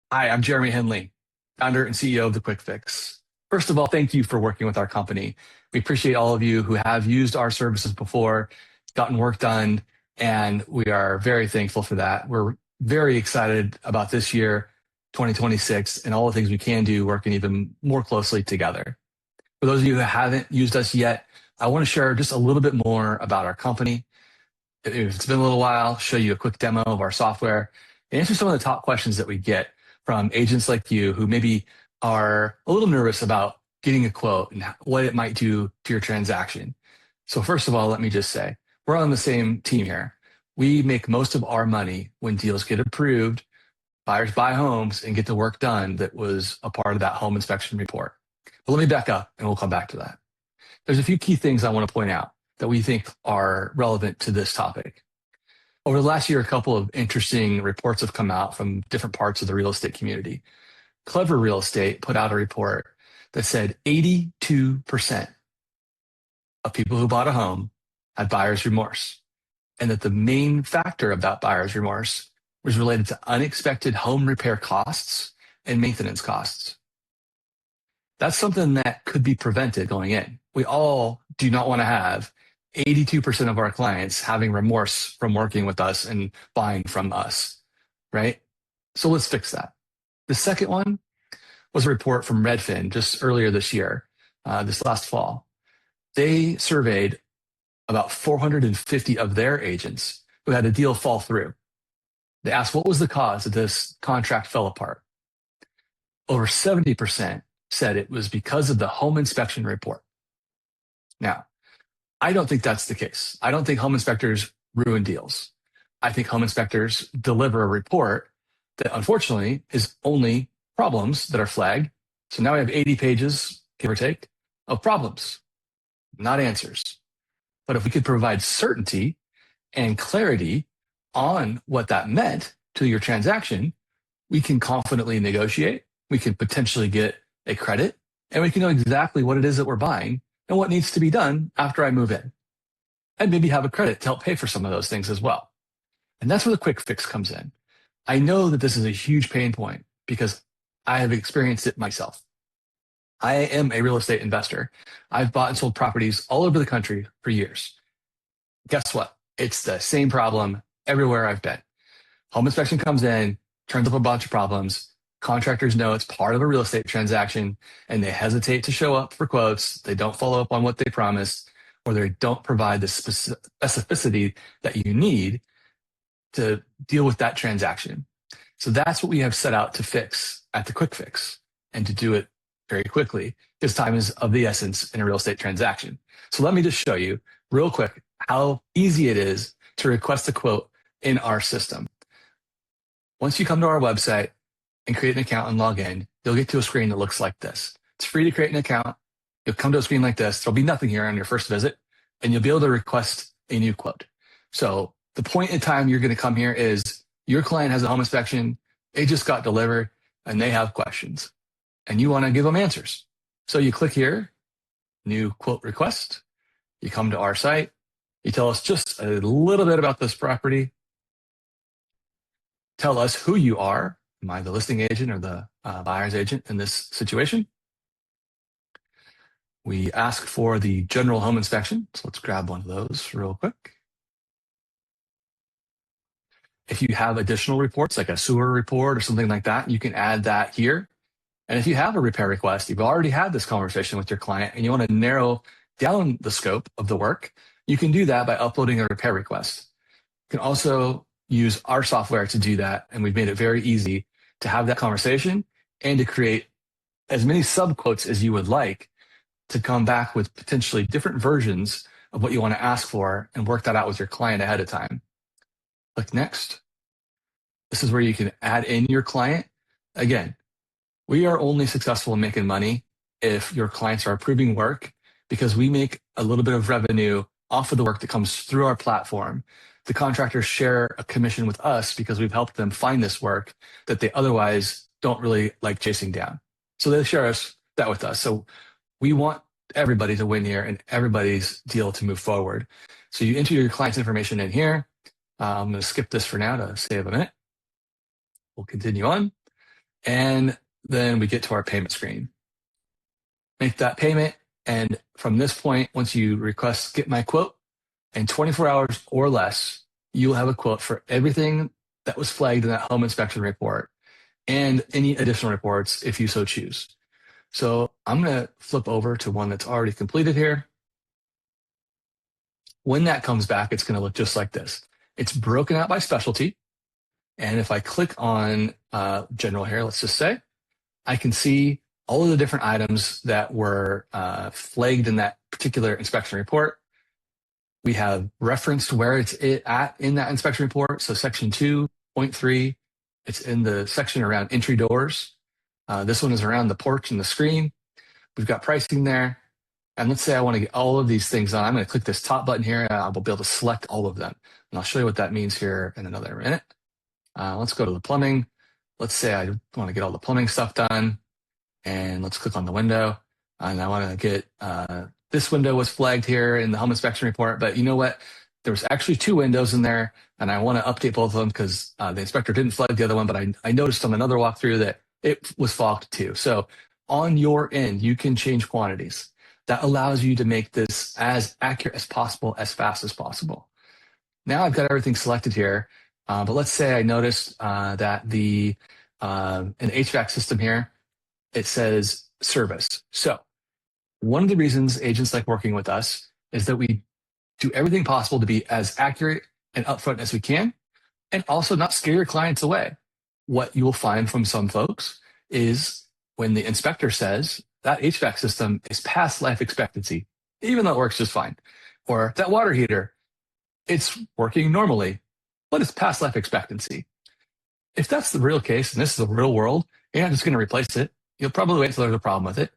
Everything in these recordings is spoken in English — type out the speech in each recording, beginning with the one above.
Hi, I'm Jeremy Henley, founder and CEO of the QwikFix. First of all, thank you for working with our company. We appreciate all of you who have used our services before, gotten work done, and we are very thankful for that. We're very excited about this year, 2026, and all the things we can do working even more closely together. For those of you who haven't used us yet, I want to share just a little bit more about our company. If it's been a little while, show you a quick demo of our software, and answer some of the top questions that we get from agents like you who maybe are a little nervous about getting a quote and what it might do to your transaction. So first of all, let me just say, we're on the same team here. We make most of our money when deals get approved, buyers buy homes and get the work done that was a part of that home inspection report. But let me back up and we'll come back to that. There's a few key things I want to point out that we think are relevant to this topic. Over the last year, a couple of interesting reports have come out from different parts of the real estate community. Clever Real Estate put out a report that said 82% of people who bought a home had buyer's remorse, and that the main factor of that buyer's remorse was related to unexpected home repair costs and maintenance costs. That's something that could be prevented going in. We all do not want to have 82% of our clients having remorse from working with us and buying from us, right? So let's fix that. The second one was a report from Redfin just earlier this year, this last fall. They surveyed about 450 of their agents who had a deal fall through. They asked what was the cause that this contract fell apart. Over 70% said it was because of the home inspection report. Now, I don't think that's the case. I don't think home inspectors ruin deals. I think home inspectors deliver a report that unfortunately is only problems that are flagged. So now we have 80 pages, give or take, of problems, not answers. But if we could provide certainty and clarity on what that meant to your transaction, we can confidently negotiate, we can potentially get a credit, and we can know exactly what it is that we're buying and what needs to be done after I move in. And maybe have a credit to help pay for some of those things as well. And that's where the QwikFix comes in. I know that this is a huge pain point because I have experienced it myself. I am a real estate investor. I've bought and sold properties all over the country for years. Guess what? It's the same problem everywhere I've been. Home inspection comes in, turns up a bunch of problems. Contractors know it's part of a real estate transaction and they hesitate to show up for quotes. They don't follow up on what they promised, or they don't provide the specificity that you need to deal with that transaction. So that's what we have set out to fix at the QwikFix, and to do it very quickly because time is of the essence in a real estate transaction. So let me just show you real quick how easy it is to request a quote in our system. Once you come to our website and create an account and log in, you'll get to a screen that looks like this. It's free to create an account. You'll come to a screen like this. There'll be nothing here on your first visit, and you'll be able to request a new quote. So the point in time you're going to come here is your client has a home inspection, they just got delivered, and they have questions, and you want to give them answers. So you click here, new quote request. You come to our site. You tell us just a little bit about this property. Tell us who you are. Am I the listing agent or the buyer's agent in this situation? We ask for the general home inspection. So let's grab one of those real quick. If you have additional reports, like a sewer report or something like that, you can add that here. And if you have a repair request, you've already had this conversation with your client and you want to narrow down the scope of the work, you can do that by uploading a repair request. You can also use our software to do that, and we've made it very easy to have that conversation and to create as many subquotes as you would like to come back with potentially different versions of what you want to ask for and work that out with your client ahead of time. Click next. This is where you can add in your client. Again, we are only successful in making money if your clients are approving work, because we make a little bit of revenue off of the work that comes through our platform. The contractors share a commission with us because we've helped them find this work that they otherwise don't really like chasing down. So they share that with us. So we want everybody to win here and everybody's deal to move forward. So you enter your client's information in here. I'm going to skip this for now to save a minute. We'll continue on. And then we get to our payment screen. Make that payment. And from this point, once you request get my quote, in 24 hours or less, you'll have a quote for everything that was flagged in that home inspection report and any additional reports if you so choose. So I'm going to flip over to one that's already completed here. When that comes back, it's going to look just like this. It's broken out by specialty. And if I click on general here, let's just say, I can see all of the different items that were flagged in that particular inspection report. We have referenced where it's at in that inspection report. So section 2.3, it's in the section around entry doors. This one is around the porch and the screen. We've got pricing there. And let's say I want to get all of these things on. I'm going to click this top button here, and I'll be able to select all of them. And I'll show you what that means here in another minute. Let's go to the plumbing. Let's say I want to get all the plumbing stuff done. And let's click on the window. And I want to get, this window was flagged here in the home inspection report, but you know what? There was actually 2 windows in there, and I want to update both of them because the inspector didn't flag the other one, but I noticed on another walkthrough that it was fogged too. So on your end, you can change quantities. That allows you to make this as accurate as possible, as fast as possible. Now I've got everything selected here, but let's say I noticed that in the HVAC system here, it says service. So one of the reasons agents like working with us is that we do everything possible to be as accurate and upfront as we can, and also not scare your clients away. What you will find from some folks is when the inspector says that HVAC system is past life expectancy, even though it works just fine, or that water heater, it's working normally, but it's past life expectancy. If that's the real case, and this is the real world, you're not just going to replace it. You'll probably wait until there's a problem with it,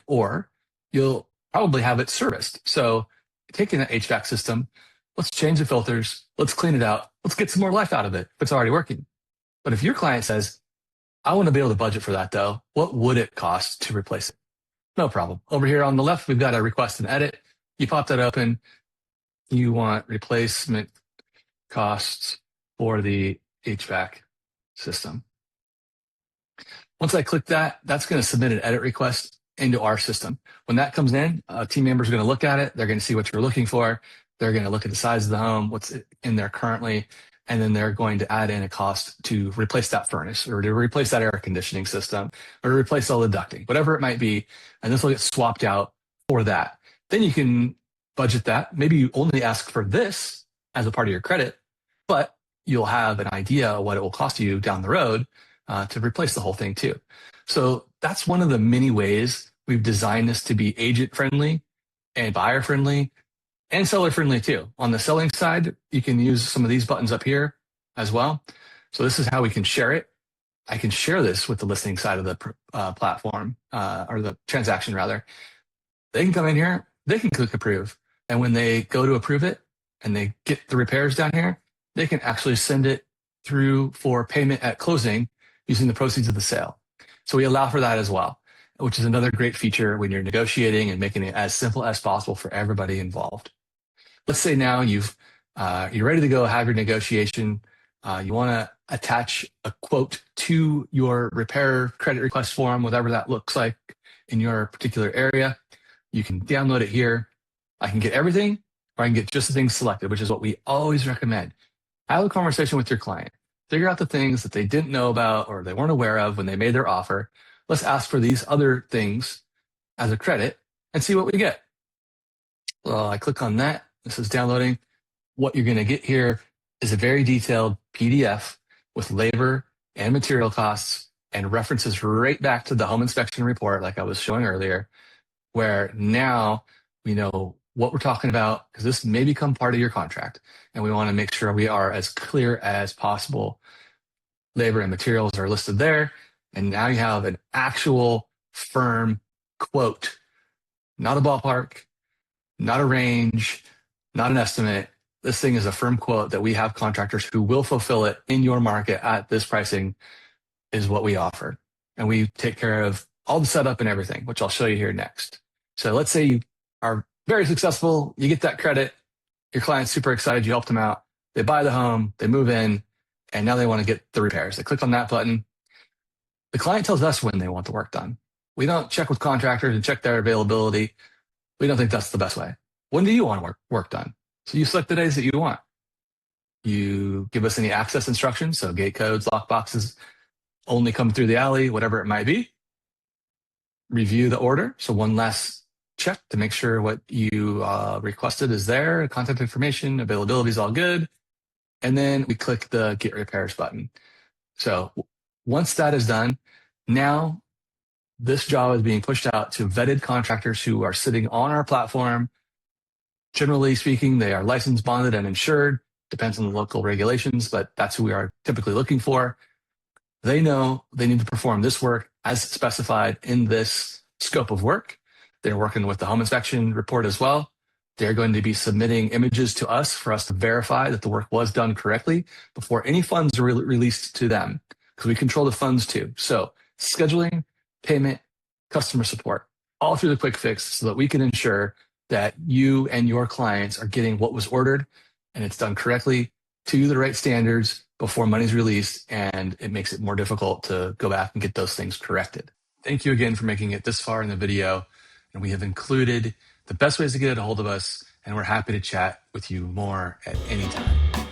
or you'll probably have it serviced. So taking that HVAC system, let's change the filters, let's clean it out, let's get some more life out of it if it's already working. But if your client says, I want to be able to budget for that though, what would it cost to replace it? No problem. Over here on the left, we've got a request and edit. You pop that open. You want replacement costs for the HVAC system. Once I click that, that's going to submit an edit request into our system. When that comes in, a team member is going to look at it. They're going to see what you're looking for. They're going to look at the size of the home, what's in there currently, and then they're going to add in a cost to replace that furnace or to replace that air conditioning system or to replace all the ducting, whatever it might be. And this will get swapped out for that. Then you can budget that. Maybe you only ask for this as a part of your credit, but you'll have an idea of what it will cost you down the road to replace the whole thing too. So that's one of the many ways we've designed this to be agent friendly and buyer friendly and seller friendly too. On the selling side, you can use some of these buttons up here as well. So this is how we can share it. I can share this with the listing side of the platform or the transaction rather. They can come in here, they can click approve. And when they go to approve it and they get the repairs down here, they can actually send it through for payment at closing using the proceeds of the sale. So we allow for that as well, which is another great feature when you're negotiating and making it as simple as possible for everybody involved. Let's say now you're ready to go have your negotiation. You want to attach a quote to your repair credit request form, whatever that looks like in your particular area. You can download it here. I can get everything, or I can get just the things selected, which is what we always recommend. Have a conversation with your client. Figure out the things that they didn't know about or they weren't aware of when they made their offer. Let's ask for these other things as a credit and see what we get. Well, I click on that. This is downloading. What you're going to get here is a very detailed PDF with labor and material costs and references right back to the home inspection report like I was showing earlier, where now we know what we're talking about because this may become part of your contract. And we want to make sure we are as clear as possible. Labor and materials are listed there. And now you have an actual firm quote, not a ballpark, not a range, not an estimate. This thing is a firm quote that we have contractors who will fulfill it in your market at this pricing is what we offer. And we take care of all the setup and everything, which I'll show you here next. So let's say you are very successful. You get that credit. Your client's super excited. You helped them out. They buy the home. They move in. And now they want to get the repairs. They click on that button. The client tells us when they want the work done. We don't check with contractors and check their availability. We don't think that's the best way. When do you want work done? So you select the days that you want. You give us any access instructions, so gate codes, lock boxes, only come through the alley, whatever it might be. Review the order, so one last check to make sure what you requested is there, contact information, availability is all good. And then we click the Get Repairs button. So once that is done, now this job is being pushed out to vetted contractors who are sitting on our platform. Generally speaking, they are licensed, bonded, and insured. Depends on the local regulations, but that's who we are typically looking for. They know they need to perform this work as specified in this scope of work. They're working with the home inspection report as well. They're going to be submitting images to us for us to verify that the work was done correctly before any funds are released to them, because we control the funds too. So scheduling, payment, customer support, all through the QwikFix, so that we can ensure that you and your clients are getting what was ordered and it's done correctly to the right standards before money's released, and it makes it more difficult to go back and get those things corrected. Thank you again for making it this far in the video, and we have included the best ways to get a hold of us, and we're happy to chat with you more at any time.